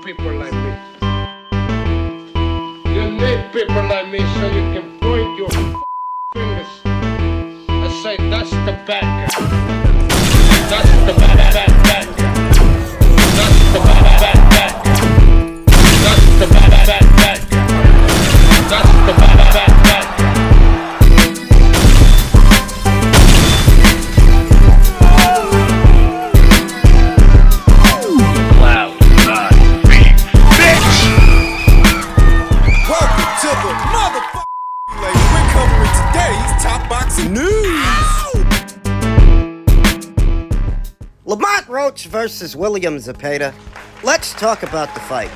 people like me. You need people like me so you can point your fingers and say, that's the bad guy. That's the bad guy. That's the bad guy. That's the bad guy. That's the bad guy. Roach versus William Zepeda. Let's talk about the fight.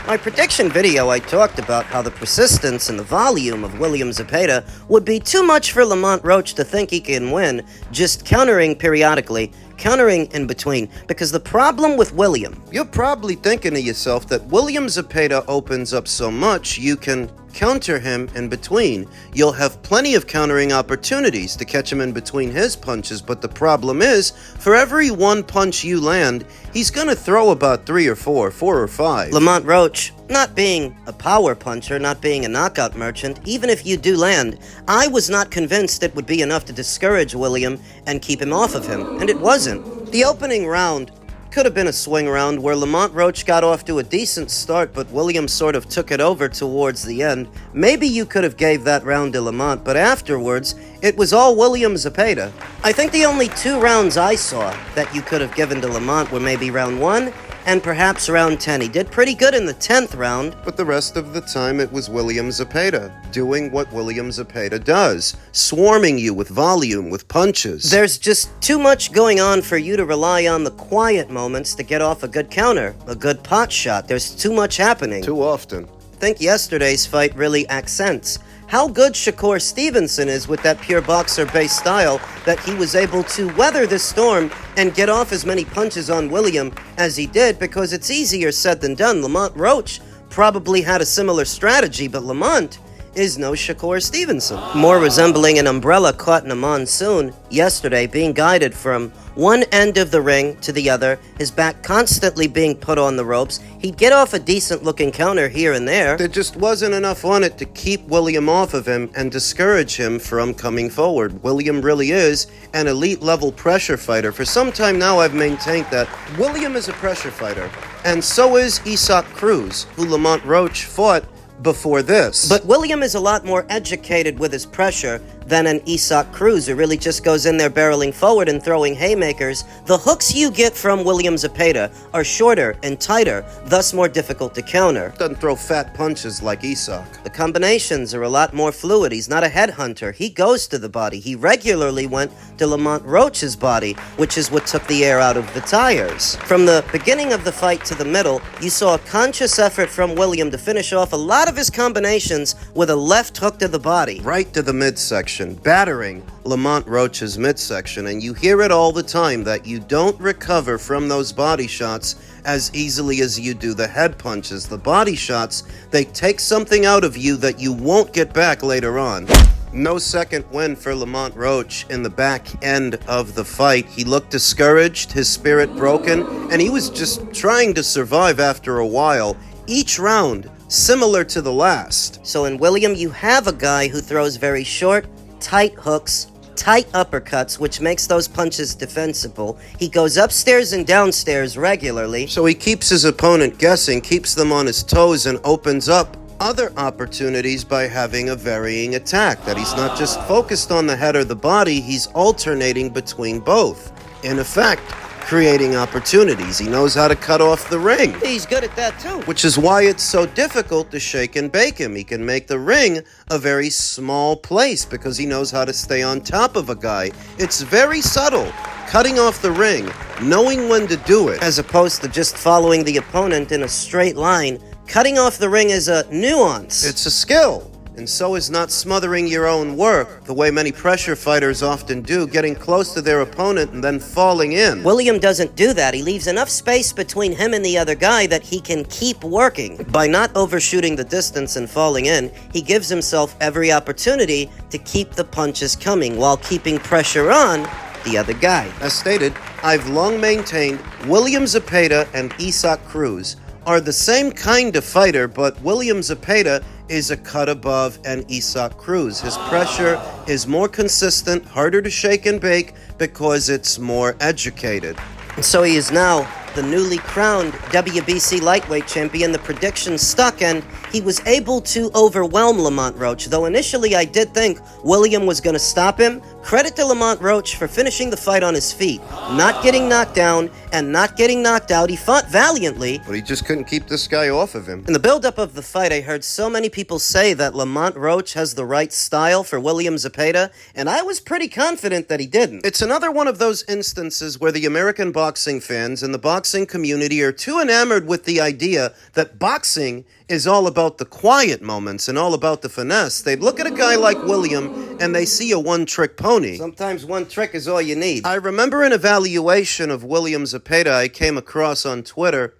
My prediction video, I talked about how the persistence and the volume of William Zepeda would be too much for Lamont Roach to think he can win, just countering periodically, countering in between. Because the problem with William, you're probably thinking to yourself that William Zepeda opens up so much you can counter him in between. You'll have plenty of countering opportunities to catch him in between his punches, but the problem is, for every one punch you land, he's gonna throw about 3 or 4 or 5. Lamont Roach, not being a power puncher, not being a knockout merchant, even if you do land, I was not convinced it would be enough to discourage William and keep him off of him, and it wasn't. The opening round could have been a swing round where Lamont Roach got off to a decent start, but William sort of took it over towards the end. Maybe you could have gave that round to Lamont, but afterwards, it was all William Zepeda. I think the only 2 rounds I saw that you could have given to Lamont were maybe round 1 and perhaps round 10. He did pretty good in the 10th round, but the rest of the time it was William Zepeda doing what William Zepeda does, swarming you with volume, with punches. There's just too much going on for you to rely on the quiet moments to get off a good counter, a good pot shot. There's too much happening. Too often. I think yesterday's fight really accents how good Shakur Stevenson is with that pure boxer-based style, that he was able to weather this storm and get off as many punches on William as he did, because it's easier said than done. Lamont Roach probably had a similar strategy, but Lamont is no Shakur Stevenson. More resembling an umbrella caught in a monsoon yesterday, being guided from one end of the ring to the other, his back constantly being put on the ropes. He'd get off a decent-looking counter here and there. There just wasn't enough on it to keep William off of him and discourage him from coming forward. William really is an elite-level pressure fighter. For some time now, I've maintained that William is a pressure fighter, and so is Cieslak Cruz, who Lamont Roach fought before this. But William is a lot more educated with his pressure than an Cieslak Cruz, who really just goes in there barreling forward and throwing haymakers. The hooks you get from William Zepeda are shorter and tighter, thus more difficult to counter. Doesn't throw fat punches like Cieslak. The combinations are a lot more fluid. He's not a headhunter. He goes to the body. He regularly went to Lamont Roach's body, which is what took the air out of the tires. From the beginning of the fight to the middle, you saw a conscious effort from William to finish off a lot of his combinations with a left hook to the body, right to the midsection, battering Lamont Roach's midsection. And you hear it all the time that you don't recover from those body shots as easily as you do the head punches. The body shots, they take something out of you that you won't get back later on. No second win for Lamont Roach in the back end of the fight. He looked discouraged, his spirit broken, and he was just trying to survive after a while. Each round similar to the last. So in William, you have a guy who throws very short, tight hooks, tight uppercuts, which makes those punches defensible. He goes upstairs and downstairs regularly, so he keeps his opponent guessing, keeps them on his toes, and opens up other opportunities by having a varying attack, that he's not just focused on the head or the body, he's alternating between both. In effect, creating opportunities. He knows how to cut off the ring. He's good at that too. Which is why it's so difficult to shake and bake him. He can make the ring a very small place because he knows how to stay on top of a guy. It's very subtle. Cutting off the ring, knowing when to do it, as opposed to just following the opponent in a straight line. Cutting off the ring is a nuance. It's a skill. And so is not smothering your own work, the way many pressure fighters often do, getting close to their opponent and then falling in. William doesn't do that. He leaves enough space between him and the other guy that he can keep working. By not overshooting the distance and falling in, he gives himself every opportunity to keep the punches coming while keeping pressure on the other guy. As stated, I've long maintained William Zepeda and Cieslak Cruz are the same kind of fighter, but William Zepeda is a cut above an Isaac Cruz. His pressure is more consistent, harder to shake and bake because it's more educated. And so he is now the newly crowned WBC lightweight champion. The prediction stuck, and he was able to overwhelm Lamont Roach. Though initially I did think William was going to stop him, credit to Lamont Roach for finishing the fight on his feet, not getting knocked down and not getting knocked out. He fought valiantly, but he just couldn't keep this guy off of him. In the build-up of the fight, I heard so many people say that Lamont Roach has the right style for William Zepeda, and I was pretty confident that he didn't. It's another one of those instances where the American boxing fans and the boxing community are too enamored with the idea that boxing is all about the quiet moments and all about the finesse. They'd look at a guy like William and they see a one-trick pony. Sometimes one trick is all you need. I remember an evaluation of William Zepeda I came across on Twitter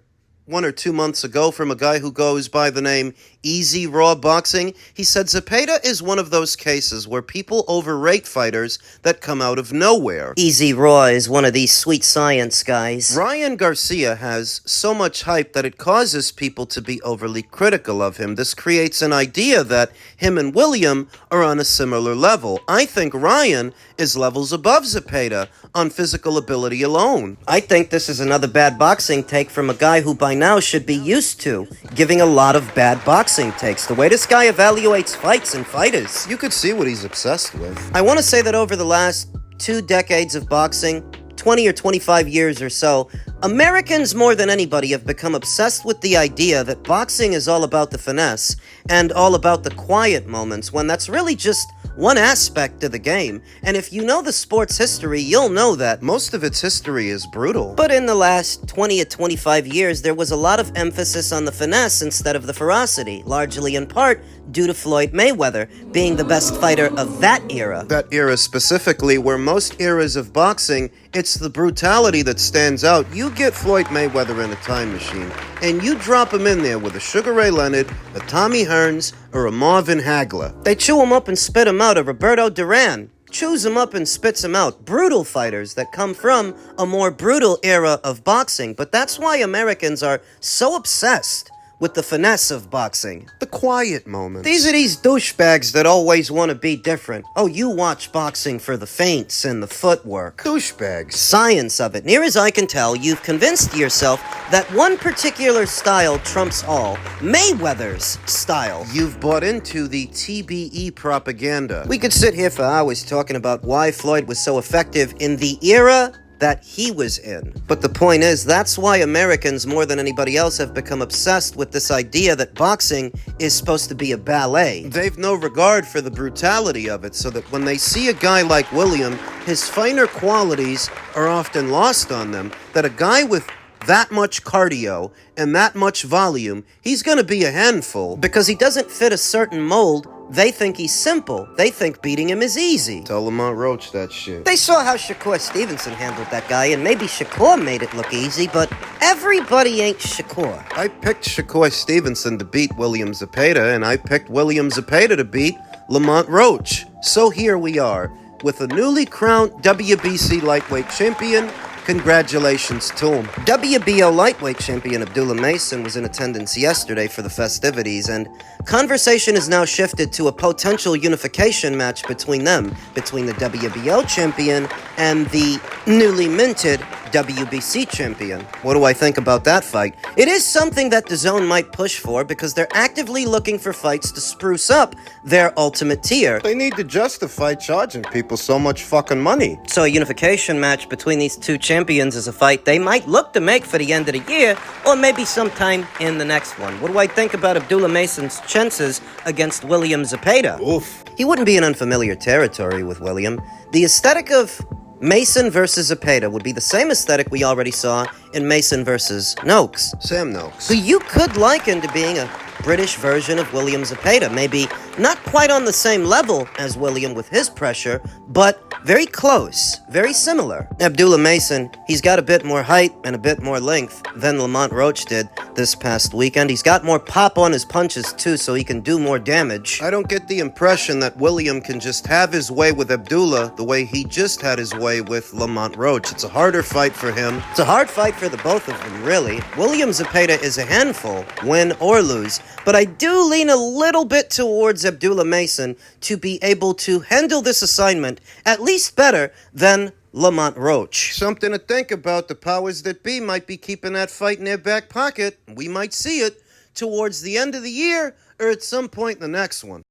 1 or 2 months ago from a guy who goes by the name Easy Raw Boxing. He said Zepeda is one of those cases where people overrate fighters that come out of nowhere. Easy Raw is one of these sweet science guys. Ryan Garcia has so much hype that it causes people to be overly critical of him. This creates an idea that him and William are on a similar level. I think Ryan is levels above Zepeda on physical ability alone. I think this is another bad boxing take from a guy who by now should be used to giving a lot of bad boxing takes. The way this guy evaluates fights and fighters. You could see what he's obsessed with. I want to say that over the last 2 decades of boxing, 20 or 25 years or so, Americans more than anybody have become obsessed with the idea that boxing is all about the finesse and all about the quiet moments, when that's really just one aspect of the game. And if you know the sport's history, you'll know that most of its history is brutal. But in the last 20 or 25 years, there was a lot of emphasis on the finesse instead of the ferocity, largely in part due to Floyd Mayweather being the best fighter of that era. That era specifically, where most eras of boxing, it's the brutality that stands out. You get Floyd Mayweather in a time machine, and you drop him in there with a Sugar Ray Leonard, a Tommy Hearns, or a Marvin Hagler. They chew him up and spit him out, a Roberto Duran chews him up and spits him out. Brutal fighters that come from a more brutal era of boxing. But that's why Americans are so obsessed with the finesse of boxing. The quiet moments. These are these douchebags that always want to be different. Oh, you watch boxing for the feints and the footwork. Douchebags. Science of it. Near as I can tell, you've convinced yourself that one particular style trumps all. Mayweather's style. You've bought into the TBE propaganda. We could sit here for hours talking about why Floyd was so effective in the era that he was in. But the point is, that's why Americans, more than anybody else, have become obsessed with this idea that boxing is supposed to be a ballet. They've no regard for the brutality of it, so that when they see a guy like William, his finer qualities are often lost on them. That a guy with that much cardio and that much volume, he's gonna be a handful. Because he doesn't fit a certain mold, they think he's simple. They think beating him is easy. Tell Lamont Roach that shit. They saw how Shakur Stevenson handled that guy, and maybe Shakur made it look easy, but everybody ain't Shakur. I picked Shakur Stevenson to beat William Zepeda, and I picked William Zepeda to beat Lamont Roach. So here we are, with a newly crowned WBC lightweight champion. Congratulations to him. WBO lightweight champion Abdullah Mason was in attendance yesterday for the festivities, and conversation is now shifted to a potential unification match between them, between the WBO champion and the newly minted WBC champion. What do I think about that fight? It is something that DAZN might push for because they're actively looking for fights to spruce up their ultimate tier. They need to justify charging people so much fucking money. So a unification match between these two champions is a fight they might look to make for the end of the year, or maybe sometime in the next one. What do I think about Abdullah Mason's chances against William Zepeda? Oof. He wouldn't be in unfamiliar territory with William. The aesthetic of Mason versus Zepeda would be the same aesthetic we already saw in Mason versus Noakes. Sam Noakes. Who you could liken to being a British version of William Zepeda. Maybe not quite on the same level as William with his pressure, but very close, very similar. Abdullah Mason, he's got a bit more height and a bit more length than Lamont Roach did this past weekend. He's got more pop on his punches too, so he can do more damage. I don't get the impression that William can just have his way with Abdullah the way he just had his way with Lamont Roach. It's a harder fight for him. It's a hard fight for the both of them, really. William Zepeda is a handful, win or lose, but I do lean a little bit towards Abdullah Mason to be able to handle this assignment at least better than Lamont Roach. Something to think about. The powers that be might be keeping that fight in their back pocket. We might see it towards the end of the year or at some point in the next one.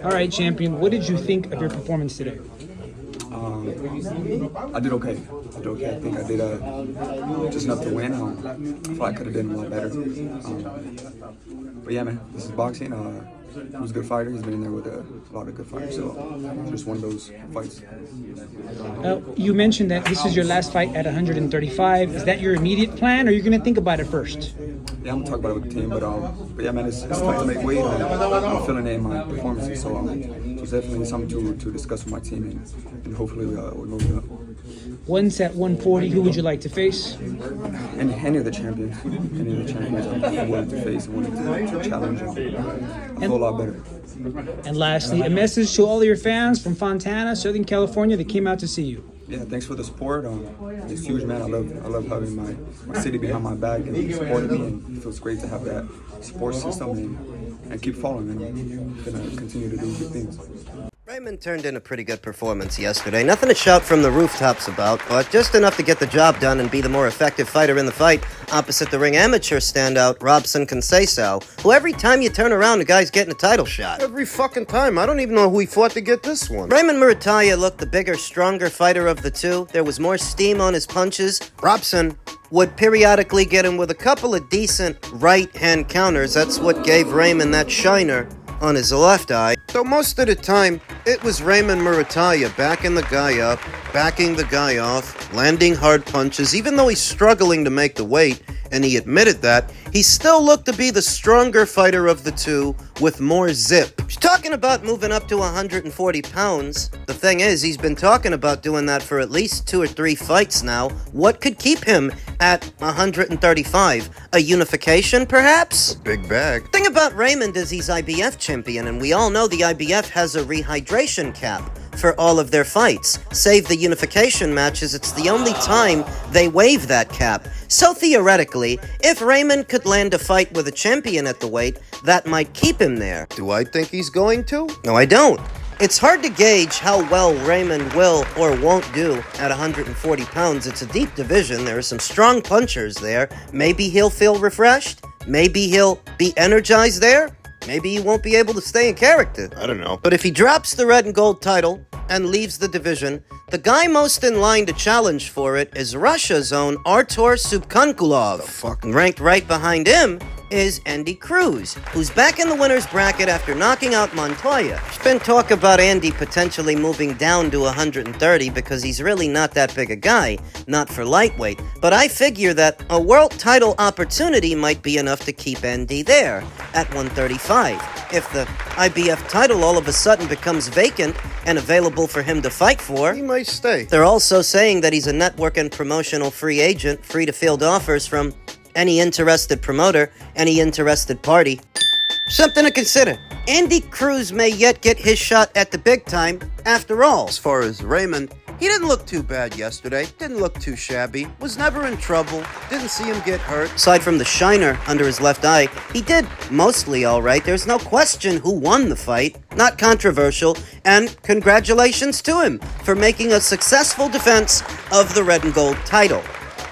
All right, champion, what did you think of your performance today? I did okay. I think I did just enough to win. I thought I could have done a lot better. But yeah, man, this is boxing. He was a good fighter. He's been in there with a lot of good fighters. So just one of those fights. You mentioned that this is your last fight at 135. Is that your immediate plan, or are you going to think about it first? Yeah, I'm gonna talk about it with the team, but yeah, man, it's tough to make weight. I'm feeling it in my performances, so it's definitely something to discuss with my team, and hopefully we'll move it up. Once at 140, who would you like to face? And any of the champions, I'm willing to face and willing to challenge and feel a lot better. And lastly, a message to all of your fans from Fontana, Southern California, that came out to see you. Yeah, thanks for the support. It's huge, man. I love having my city behind my back and supporting me, and it feels great to have that support system and keep following. And I'm gonna continue to do good things. Raymond turned in a pretty good performance yesterday. Nothing to shout from the rooftops about, but just enough to get the job done and be the more effective fighter in the fight opposite the ring amateur standout, Robson Conceicao, who every time you turn around, the guy's getting a title shot. Every fucking time. I don't even know who he fought to get this one. Raymond Muratalla looked the bigger, stronger fighter of the two. There was more steam on his punches. Robson would periodically get him with a couple of decent right-hand counters. That's what gave Raymond that shiner on his left eye. So most of the time, it was Raymond Muratalla backing the guy up, backing the guy off, landing hard punches. Even though he's struggling to make the weight, and he admitted that, he still looked to be the stronger fighter of the two with more zip. He's talking about moving up to 140 pounds. The thing is, he's been talking about doing that for at least 2 or 3 fights now. What could keep him at 135? A unification, perhaps? Big bag. The thing about Raymond is he's IBF champion, and we all know the IBF has a rehydration cap for all of their fights. Save the unification matches, it's the only time they waive that cap. So theoretically, if Raymond could land a fight with a champion at the weight, that might keep him there. Do I think he's going to? No, I don't. It's hard to gauge how well Raymond will or won't do at 140 pounds. It's a deep division. There are some strong punchers there. Maybe he'll feel refreshed. Maybe he'll be energized there. Maybe he won't be able to stay in character. I don't know. But if he drops the red and gold title and leaves the division, the guy most in line to challenge for it is Russia's own Artur Subkankulov. Fuck. Ranked right behind him is Andy Cruz, who's back in the winner's bracket after knocking out Montoya. There's been talk about Andy potentially moving down to 130 because he's really not that big a guy, not for lightweight. But I figure that a world title opportunity might be enough to keep Andy there at 135. If the IBF title all of a sudden becomes vacant and available for him to fight for, He might stay. they're also saying that he's a network and promotional free agent, free to field offers from any interested promoter, any interested party. Something to consider. Andy Cruz may yet get his shot at the big time after all. As far as Raymond, he didn't look too bad yesterday. Didn't look too shabby. Was never in trouble. Didn't see him get hurt. Aside from the shiner under his left eye, he did mostly all right. There's no question who won the fight. Not controversial. And congratulations to him for making a successful defense of the red and gold title.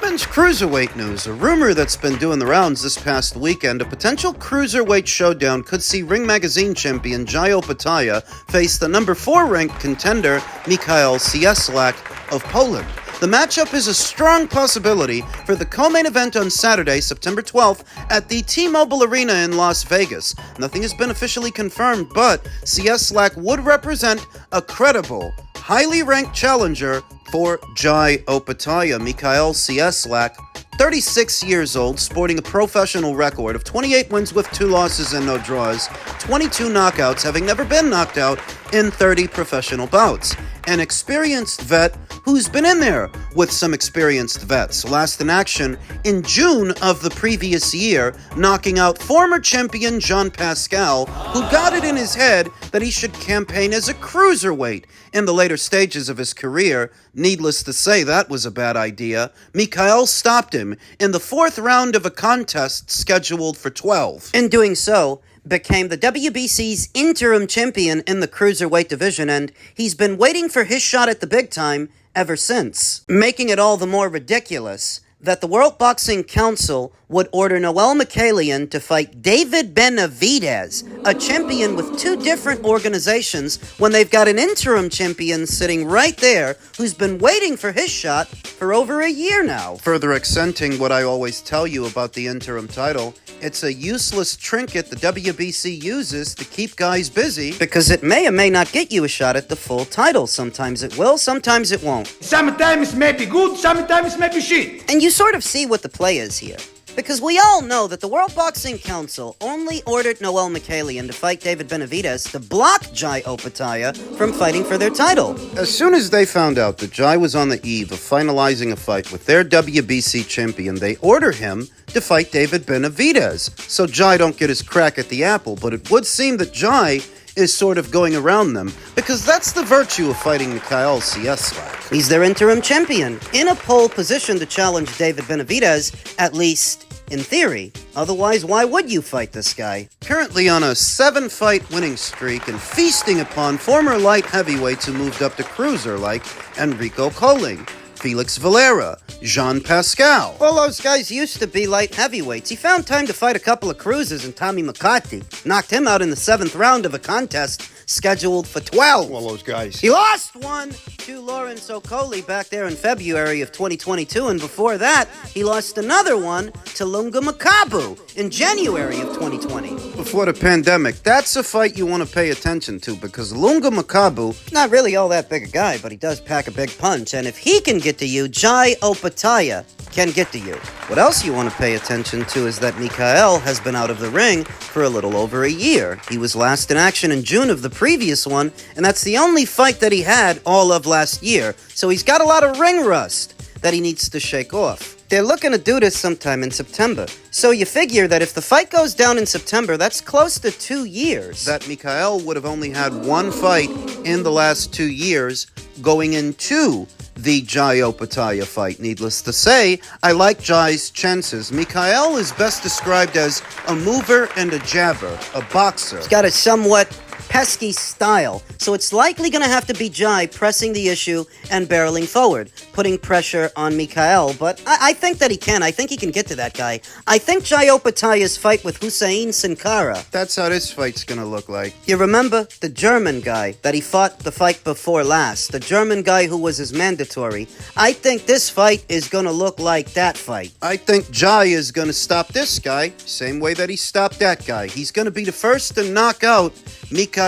Men's Cruiserweight news. A rumor that's been doing the rounds this past weekend. A potential Cruiserweight showdown could see Ring Magazine champion Jai Opetaia face the number 4 ranked contender Cieslak of Poland. The matchup is a strong possibility for the co-main event on Saturday, September 12th, at the T-Mobile Arena in Las Vegas. Nothing has been officially confirmed, but Cieslak would represent a credible, highly ranked challenger for Jai Opetaia. Cieslak, 36 years old, sporting a professional record of 28 wins with 2 losses and no draws, 22 knockouts, having never been knocked out in 30 professional bouts. An experienced vet who's been in there with some experienced vets. Last in action in June of the previous year, knocking out former champion Jean Pascal, who got it in his head that he should campaign as a cruiserweight. In the later stages of his career, needless to say that was a bad idea, Mikhail stopped him in the 4th round of a contest scheduled for 12. In doing so, became the WBC's interim champion in the Cruiserweight division, and he's been waiting for his shot at the big time ever since. Making it all the more ridiculous that the World Boxing Council would order Noel Mikhailian to fight David Benavidez, a champion with 2 different organizations, when they've got an interim champion sitting right there who's been waiting for his shot for over a year now. Further accenting what I always tell you about the interim title, it's a useless trinket the WBC uses to keep guys busy. Because it may or may not get you a shot at the full title. Sometimes it will, sometimes it won't. Sometimes it may be good, sometimes it may be shit. And you sort of see what the play is here. Because we all know that the World Boxing Council only ordered Noel Mikhailian to fight David Benavidez to block Jai Opetaia from fighting for their title. As soon as they found out that Jai was on the eve of finalizing a fight with their WBC champion, they order him to fight David Benavidez, so Jai don't get his crack at the apple. But it would seem that Jai is sort of going around them, because that's the virtue of fighting Mikhail Cieslak. He's their interim champion, in a pole position to challenge David Benavidez, at least in theory. Otherwise, why would you fight this guy? Currently on a 7-fight winning streak and feasting upon former light heavyweights who moved up to cruiser like Enrico Colling, Felix Valera, Jean Pascal. All those guys used to be light heavyweights. He found time to fight a couple of cruisers and Tommy McCarthy. Knocked him out in the 7th round of a contest scheduled for 12. All those guys. He lost one to Lawrence Okoli back there in February of 2022, and before that, he lost another one to Lunga Makabu in January of 2020. Before the pandemic, that's a fight you want to pay attention to, because Lunga Makabu, Not really all that big a guy, but he does pack a big punch, and if he can get to you, Jai Opetaia can get to you. What else you want to pay attention to is that Mikhail has been out of the ring for a little over a year. He was last in action in June of the previous one, and that's the only fight that he had all of last year, so he's got a lot of ring rust that he needs to shake off. They're looking to do this sometime in September, so you figure that if the fight goes down in September, that's close to 2 years. that Mikhail would have only had 1 fight in the last 2 years going into the Jai Opetaia fight. Needless to say, I like Jai's chances. Mikhail is best described as a mover and a jabber, a boxer. He's got a somewhat pesky style, so it's likely going to have to be Jai pressing the issue and barreling forward, putting pressure on Mikhail, but I think that he can. I think he can get to that guy. I think Jai Opetaia's fight with Hussein Sin Cara. That's how this fight's gonna look like. You remember the German guy that he fought the fight before last? The German guy who was his mandatory? I think this fight is going to look like that fight. I think Jai is gonna stop this guy, same way that he stopped that guy. He's gonna be the first to knock out Mikhail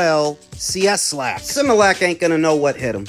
Cieslak. Similac ain't going to know what hit him.